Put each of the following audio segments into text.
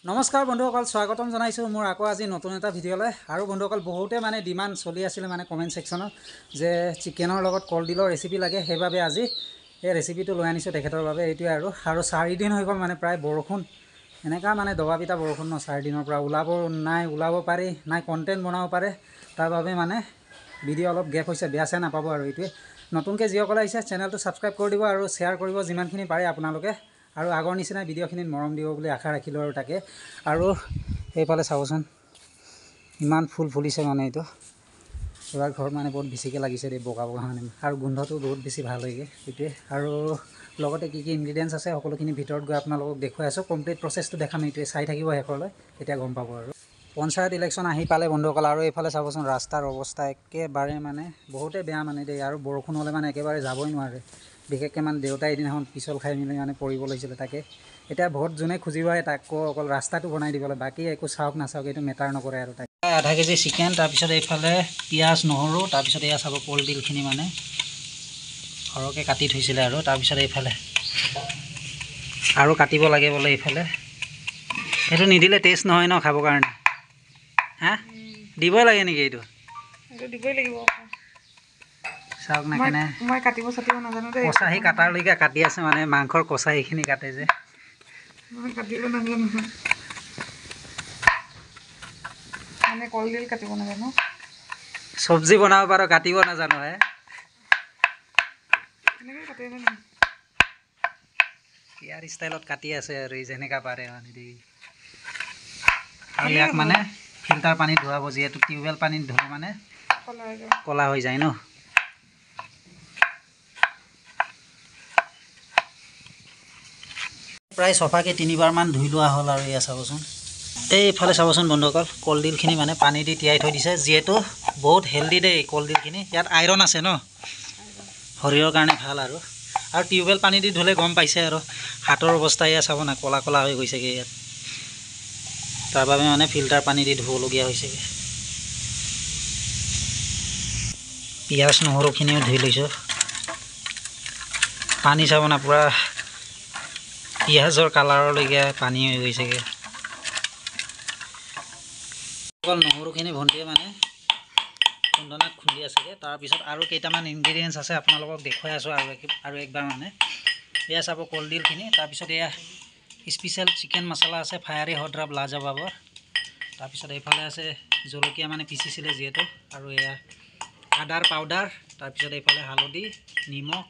নমস্কাৰ বন্ধুসকল, স্বাগতম জনাইছোঁ মোৰ আকৌ আজি নতুন এটা ভিডিঅ'লৈ। আৰু বন্ধুসকল, বহুতে ডিমাণ্ড চলি আছিলে কমেণ্ট ছেকশ্যনত যে চিকেনৰ লগত কলডিলৰ ৰেচিপি লাগে। সেইবাবে আজি এই ৰেচিপিটো লৈ আনিছোঁ তেখেতৰ বাবে। এইটোৱে আৰু 4 দিন হৈ গ'ল প্ৰায় বৰষুণ, এনেকুৱা দবা পিটা বৰষুণ 4 দিনৰ পৰা ওলাব পাৰি নাই কণ্টেণ্ট বনাব পাৰে। তাৰ বাবে ভিডিঅ' অলপ গেপ হৈছে, বেয়া চেয়া নাপাব। আৰু এইটোৱে নতুনকৈ যিসকলে আহিছে চেনেলটো ছাবস্ক্ৰাইব কৰি দিব আৰু শ্বেয়াৰ কৰিব যিমানখিনি পাৰে আপোনালোকে। আৰু আগৰ নিচিনা ভিডিঅ'খিনিত মৰম দিব বুলি আশা ৰাখিলোঁ। আৰু তাকে আৰু এইফালে চাবচোন ইমান ফুল ফুলিছে এইটো এবাৰ ঘৰত বহুত বেছিকৈ লাগিছে দেই, বগা আৰু গোন্ধটো বহুত বেছি ভাল হয়গৈ এইটোৱে। আৰু লগতে কি ইনগ্ৰিডিয়েণ্টছ আছে সকলোখিনি ভিতৰত গৈ আপোনালোকক দেখুৱাই আছোঁ। কমপ্লিট প্ৰচেছটো দেখাম, এইটোৱে চাই থাকিব শেষলৈ, তেতিয়া গম পাব। আৰু পঞ্চায়ত ইলেকশ্যন আহি পালে বন্ধুসকল। আৰু এইফালে চাবচোন ৰাস্তাৰ অৱস্থা একেবাৰে বহুতেই বেয়া দেই। আৰু বৰষুণ হ'লে একেবাৰে যাবই নোৱাৰে। বিশেষকৈ দেউতাই এদিনাখন পিছল খাই মেলি পৰিব লাগিছিলে। তাকে এতিয়া ভোট যোনে খুজিব আহে তাকো অকল ৰাস্তাটো বনাই দিবলৈ, বাকী একো চাওক নাচাওক এইটো মেটাৰ নকৰে। আৰু তাকে আধা কেজি চিকেন, তাৰপিছত এইফালে পিঁয়াজ নহৰু, তাৰপিছত এয়া চাব কলডিলখিনি সৰহকৈ কাটি থৈছিলে। আৰু তাৰপিছত এইফালে আৰু কাটিব লাগে বোলে এইফালে। সেইটো নিদিলে টেষ্ট নহয় ন খাবৰ কাৰণে। হা দিবই লাগে নেকি? এইটো দিবই লাগিব। চাওক না কেনে মই কাটিব চাটিব নাজানো দেই। কচাহী কাটাৰলৈকে কাটি আছে মাংসৰ কচাহীখিনি কাটে যে। মই কাটিব নাজানো, কলডিল কাটিব নাজানো। চব্জি বনাব পাৰো, কাটিব নাজানো হে। এনেকৈ কাটিব ইয়াৰ ষ্টাইলত কাটি আছে আৰু যেনেকা পাৰে দেই। আৰু ইয়াক ফিল্টাৰ পানীত ধোৱাব, যিহেতু টিউবৱেল পানীত ধোৱা ক'লা হৈ যায় ন। প্ৰায় চফাকৈ 3বাৰমান ধুই লোৱা হ'ল। আৰু এয়া চাবচোন, এইফালে চাবচোন বন্ধুসকল, কলডিলখিনি পানী দি তিয়াই থৈ দিছে, যিহেতু বহুত হেল্ডি দেই কলডিলখিনি। ইয়াত আইৰণ আছে ন, শৰীৰৰ কাৰণে ভাল। আৰু টিউবৱেল পানী দি ধুলে গম পাইছে আৰু হাতৰ অৱস্থা এয়া চাব না, ক'লা ক'লা হৈ গৈছেগৈ ইয়াত। তাৰ বাবে ফিল্টাৰ পানী দি ধুবলগীয়া হৈছেগৈ। পিঁয়াজ নহৰুখিনিও ধুই লৈছোঁ। পানী চাব না, পূৰা পিঁয়াজৰ কালাৰলৈকে পানী হৈ গৈছেগৈ। অকল নহৰুখিনি ভণ্টিয়ে খুন্দনাত খুন্দি আছেগৈ। তাৰপিছত আৰু কেইটামান ইনগ্ৰিডিয়েণ্টছ আছে, আপোনালোকক দেখুৱাই আছোঁ আৰু একবাৰ এয়া চাব কলডিলখিনি। তাৰপিছত এয়া স্পেচিয়েল চিকেন মছলা আছে, ফায়াৰী হদ্ৰাব লাজবাবৰ। তাৰপিছত এইফালে আছে জলকীয়া পিচিছিলে যিহেতু, আৰু এয়া আদাৰ পাউডাৰ। তাৰপিছত এইফালে হালধি, নিমখ,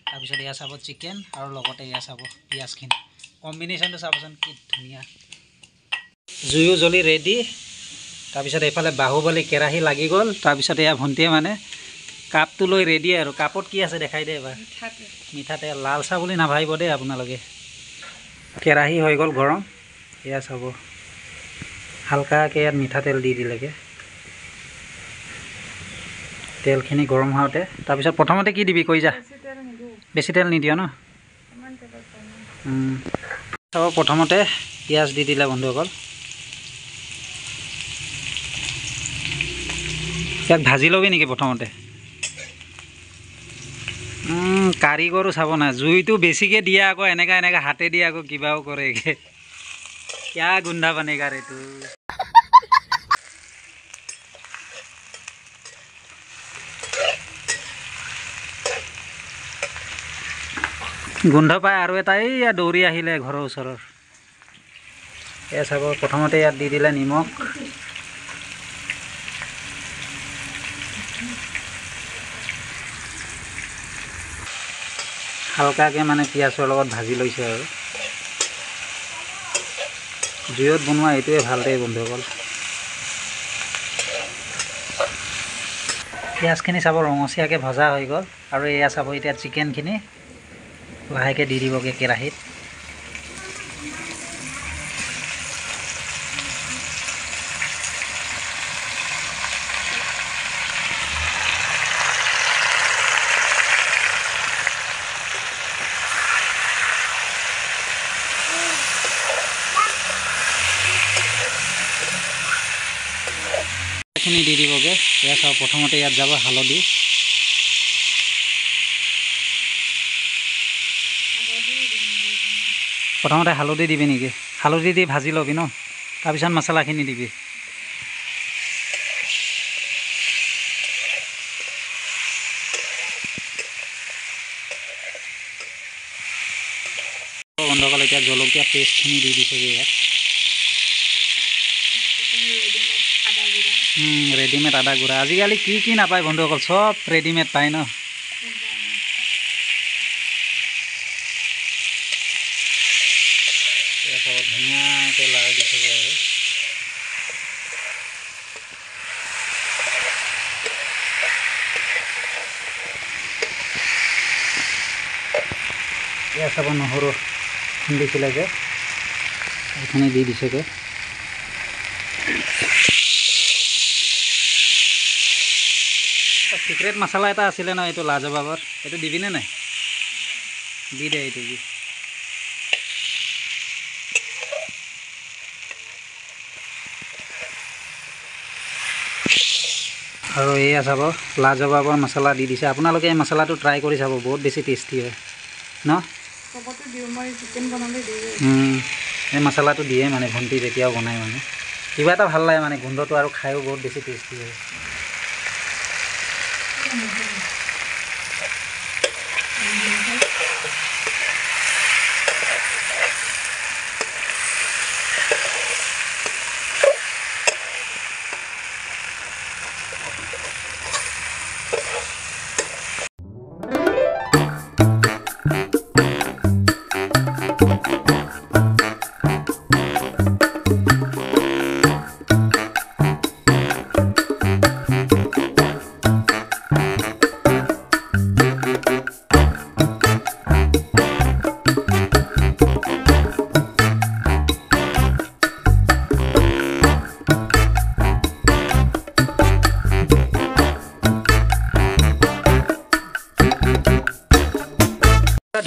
তাৰপিছত এয়া চাব চিকেন, আৰু লগতে এয়া চাব পিঁয়াজখিনি। কম্বিনেশ্যনটো চাবচোন কি ধুনীয়া। জুইও জ্বলি ৰেডি। তাৰপিছত এইফালে বাহুবলী কেৰাহী লাগি গ'ল। তাৰপিছত এয়া ভণ্টিয়ে কাপটো লৈ ৰেডি। আৰু কাপত কি আছে দেখাই দে এবাৰ। মিঠাতেল, লাল চাহ বুলি নাভাবিব দেই আপোনালোকে। কেৰাহী হৈ গ'ল গৰম, এয়া চাব হালকাকৈ ইয়াত মিঠাতেল দি দিলেগৈ। তেলখিনি গৰম হোৱাতে তাৰপিছত প্ৰথমতে কি দিবি কৈ যা। বেছি তেল নিদিয় ন। চাব প্ৰথমতে পিঁয়াজ দি দিলে বন্ধুসকল। ইয়াক ভাজি ল'বি নেকি প্ৰথমতে? কাৰিকৰো চাব না, জুইটো বেছিকৈ দিয়ে আকৌ এনেকৈ হাতে দিয়ে আকৌ কিবাও কৰে। কিয়া গোন্ধা বনেগাৰ এইটো। গোন্ধ পাই আৰু এটা এইয়া দৌৰি আহিলে ঘৰৰ ওচৰৰ। এয়া চাব প্ৰথমতে ইয়াত দি দিলে নিমখ। হালকাকৈ পিঁয়াজৰ লগত ভাজি লৈছে। আৰু জুইত বনোৱা এইটোৱে ভাল দেই বন্ধুসকল। পিঁয়াজখিনি চাব ৰঙচীয়াকৈ ভজা হৈ গ'ল। আৰু এয়া চাব এতিয়া চিকেনখিনি লাহেকৈ দি দিবগৈ কেৰাহীত। খিনি দি দিবগৈ। এয়া চাওক প্ৰথমতে ইয়াত যাব হালধি। প্ৰথমতে হালধি দিবি নেকি? হালধি দি ভাজি ল'বি ন। তাৰপিছত মছলাখিনি দিবি বন্ধুসকল এতিয়া জলকীয়া পেষ্টখিনি দি দিছেগৈ ইয়াত ৰেডিমেড আদা গুড়া আজিকালি কি নাপায় বন্ধুসকল চব ৰেডিমেড পায় ন ধুনীয়াকৈ লাৰি দিছেগৈ আৰু এয়া চাব নহৰু খুন্দিছিলে যে এইখিনি দি দিছেগৈ সিক্ৰেট মছলা এটা আছিলে ন এইটো লাজবাবৰ এইটো দিবিনে নাই দি দে এইটো দি আৰু এয়া চাব লাজবাবৰ মছলা দি দিছে আপোনালোকে এই মছলাটো ট্ৰাই কৰি চাব বহুত বেছি টেষ্টি হয় ন এই মছলাটো দিয়ে মানে ভণ্টি যেতিয়াও বনায় মানে কিবা এটা ভাল লাগে মানে গোন্ধটো আৰু খায়ো বহুত বেছি টেষ্টি হয়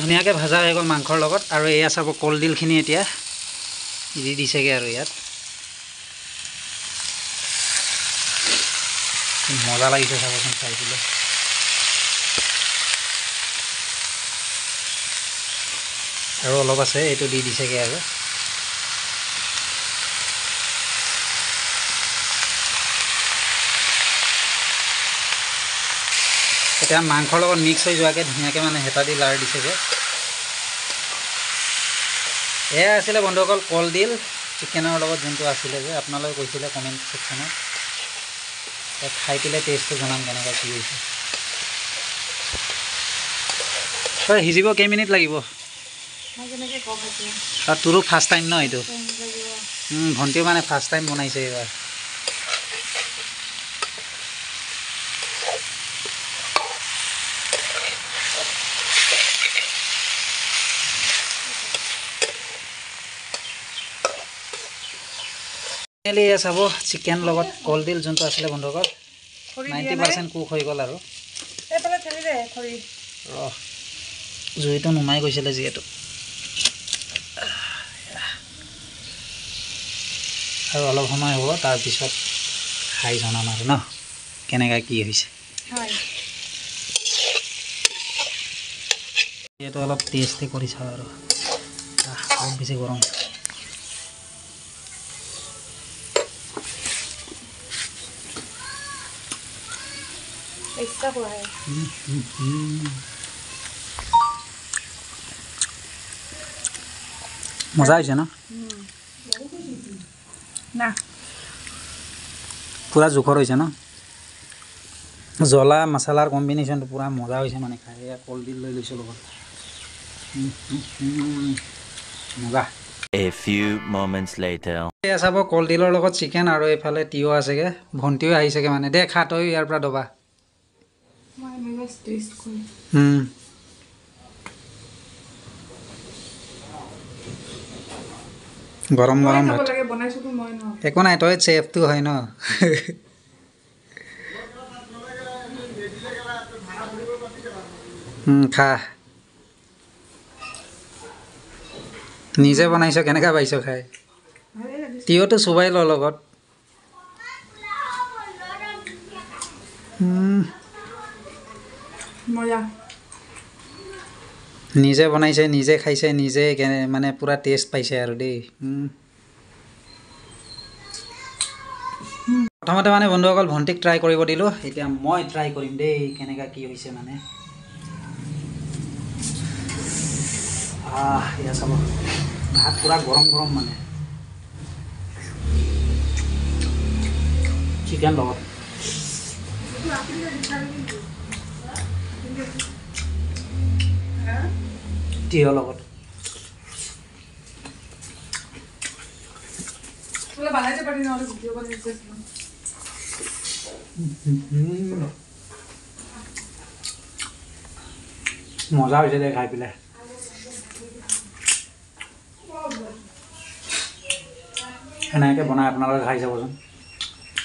ধুনীয়াকৈ ভাজা হৈ গ'ল মাংসৰ লগত আৰু এয়া চাব কলডিলখিনি এতিয়া দি দিছেগৈ আৰু ইয়াত মজা লাগিছে চাবচোন চাই পেলাই আৰু অলপ আছে এইটো দি দিছেগৈ আৰু এতিয়া মাংসৰ লগত মিক্স হৈ যোৱাকৈ ধুনীয়াকৈ মানে হেতা দি লাৰি দিছেগৈ এয়া আছিলে বন্ধুসকল কলডিল চিকেনৰ লগত যোনটো আছিলে যে আপোনালোকে কৈছিলে কমেণ্ট ছেকশ্যনত খাই পেলাই টেষ্টটো জনাম কেনেকুৱা কি হৈছে হয় সিজিব কেইমিনিট লাগিব আৰু তোৰো ফাৰ্ষ্ট টাইম ন এইটো ভণ্টিও মানে ফাৰ্ষ্ট টাইম বনাইছে এইবাৰ এয়া চাব চিকেন লগত কলডিল যোনটো আছিলে বন্ধুসকল 90% কুক হৈ গ'ল আৰু জুইটো নুমাই গৈছিলে যিহেতু আৰু অলপ সময় হ'ব তাৰপিছত খাই জনাম আৰু ন কেনেকৈ কি হৈছে এইটো অলপ টেষ্টে কৰি চাওঁ আৰু বহুত বেছি গৰম মজা হৈছে ন পুৰা জোখৰ হৈছে ন জ্বলা মছলাৰ কম্বিনেশ্যনটো পুৰা মজা হৈছে মানে খাই এয়া কলডিল লৈ লৈছোঁ লগত মজা A few moments later. এয়া চাব কলডিলৰ লগত চিকেন আৰু এইফালে তিয়হ আছেগৈ ভণ্টিও আহিছেগৈ মানে দে খা তই ইয়াৰ পৰা দবা গৰম গৰম ভাত একো নাই তই চেফটো হয় ন খা নিজে বনাইছ কেনেকৈ পাইছ খাই তিয়হটো চুবাই ল লগত নিজে বনাইছে নিজে খাইছে নিজে মানে পুৰা টেষ্ট পাইছে আৰু দেই প্ৰথমতে মানে বন্ধুসকল ভণ্টিক ট্ৰাই কৰিব দিলোঁ এতিয়া মই ট্ৰাই কৰিম দেই কেনেকুৱা কি হৈছে মানে এয়া চাব ভাত পূৰা গৰম গৰম মানে চিকেন লগত তিয়ঁহ লগত বানাইতে পারি নহলে ভিডিও করে দিতেছিলাম মজা হৈছে দে খাই পেলাই এনেকৈ বনাই আপোনালোকে খাই চাবচোন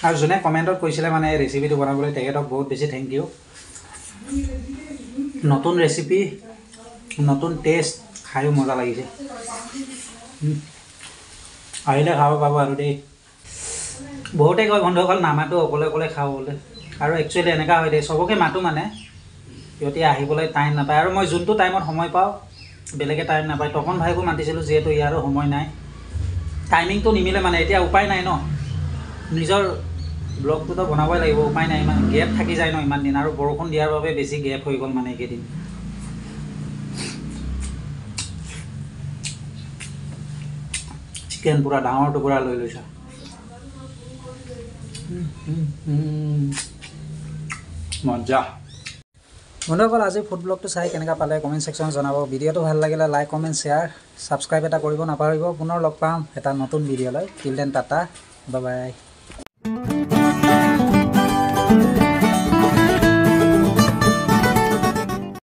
আৰু যোনে কমেণ্টত কৈছিলে মানে এই ৰেচিপিটো বনাবলৈ তেখেতক বহুত বেছি থেংক ইউ নতুন ৰেচিপি নতুন টেষ্ট খায়ো মজা লাগিছে আহিলে খাব পাব আৰু দেই বহুতে কয় বন্ধুসকল নামাতো অকলে অকলে খাওঁ বোলে আৰু একচুৱেলি এনেকুৱা হয় দেই চবকে মাতো মানে সিহঁতে আহিবলৈ টাইম নাপায় আৰু মই যোনটো টাইমত সময় পাওঁ বেলেগে টাইম নাপায় তপন ভাইকো মাতিছিলোঁ যিহেতু ইয়াৰো সময় নাই টাইমিংটো নিমিলে মানে এতিয়া উপায় নাই ন নিজৰ ব্লগটোতো বনাবই লাগিব উপায় নাই ইমান গেপ থাকি যায় ন ইমান দিন আৰু বৰষুণ দিয়াৰ বাবে বেছি গেপ হৈ গ'ল মানে এইকেইদিন চিকেন পূৰা ডাঙৰ টুকুৰা লৈ লৈছা মজা বন্ধুসকল আজি ফুড ব্লগটো চাই কেনেকুৱা পালে কমেণ্ট ছেকশ্যনত জনাব ভিডিঅ'টো ভাল লাগিলে লাইক কমেণ্ট শ্বেয়াৰ ছাবস্ক্ৰাইব এটা কৰিব নাপাহৰিব পুনৰ লগ পাম এটা নতুন ভিডিঅ'লৈ till then tata bye bye